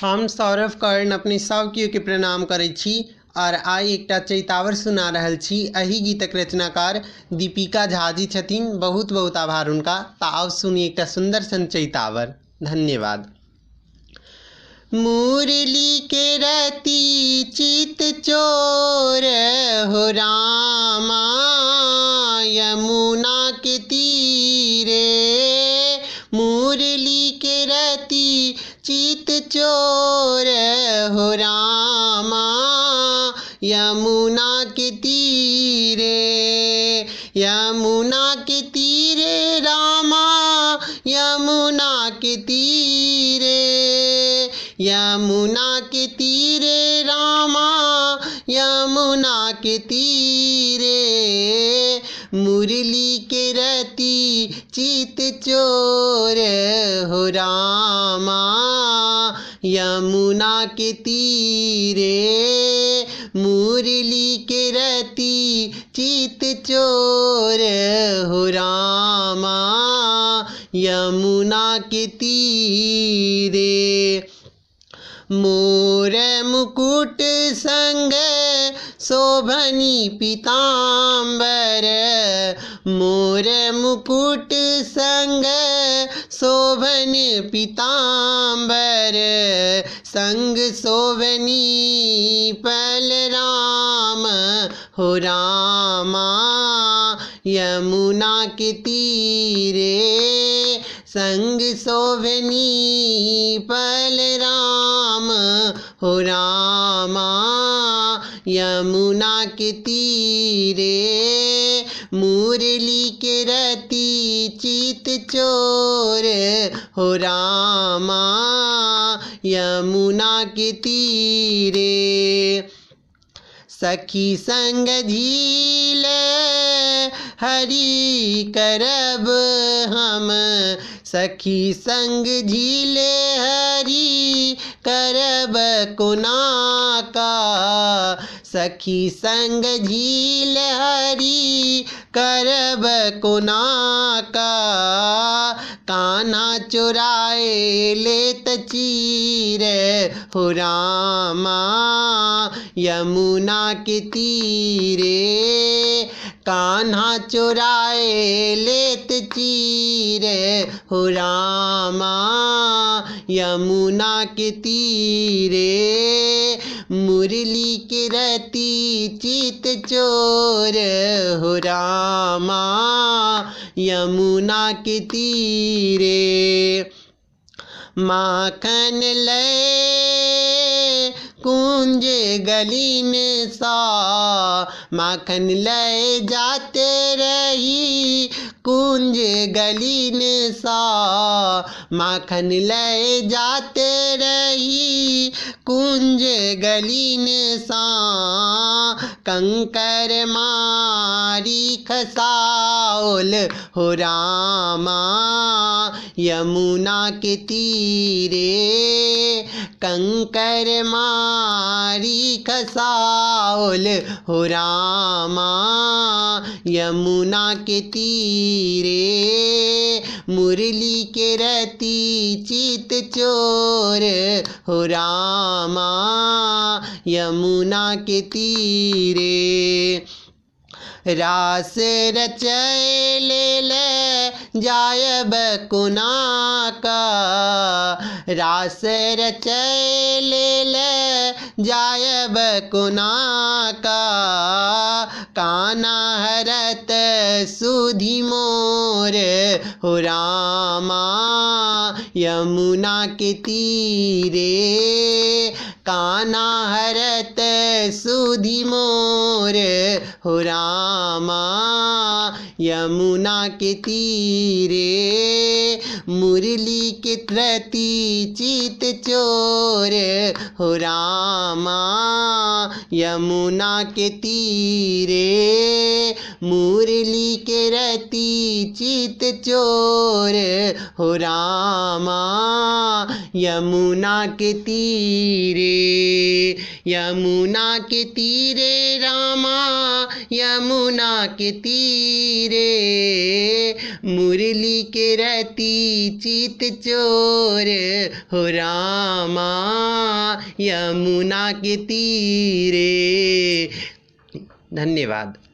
हम सौरभ कर्ण अपने सब केओ के प्रणाम करै छी और आइ एकटा चैतावर सुना रहल छी। एही गीतक रचनाकार दीपिका झा जी छथिन। बहुत बहुत आभार उनका। ता आउ सुनी एकटा सुंदर सन चैतावर। धन्यवाद। मुरली के रति चित चोर हो रामा, यमुना के तीरे। मुरली के रति चित चोर हो रामा, यमुना के तीरे। यमुना के तीरे रामा, यमुना के तीरे। यमुना के तीरे रामा, यमुना के तीरे। मुरली के रति चित चोर हो रामा, यमुना के तीरे। मुरली के रति चित चोर हो रामा, यमुना के तीरे। मोर मुकुट संग शोभनी पीताम्बर, मोर मुकुट संग शोभन पीताम्बर। संग शोभनी पल राम हो रामा, यमुना के तीरे। संग शोभनी पल राम हो रामा, यमुना के तीरे। मुरली के रति चित चोर हो रामा, यमुना के तीरे। सखी संग झील हरि करब हम, सखी संग झील हरि करब कोना का। सखी संग झील हरि करब कोना का। कान्हा चुराए लेत चीर हो रामा, यमुना के तीरे। कान्हा चुराए लेत चीर हो रामा, यमुना के तीरे। मुरली के रति चित चोर हो रामा, यमुना के तीरे। माखन ले कुंज गलीन सा, माखन ले जाते रही कुंज गलीन सा। माखन ले जाते रही कुंज गलीन सा। कंकर मारी खसाओल हो रामा, यमुना के तीरे। कंकर मारी खसाओल हो रामा, यमुना के तीरे। मुरली के रति चित चोर हो रामा, यमुना के तीरे। रास रचैले ले जायब कोना का। रास रचैले ले जायब कोना का। कान्हा हरत सुधि मोर हो रामा, यमुना के तीरे। कान्हा हरत सुधि मोर हो रामा, यमुना के तीरे। मुरली के रति चित चोर हो रामा, यमुना के तीरे। मुरली के रति चित चोर हो रामा, यमुना के तीरे। यमुना के तीरे रामा, यमुना के तीरे। मुरली के रहती चित चोर हो रामा यमुना के तीरे। धन्यवाद।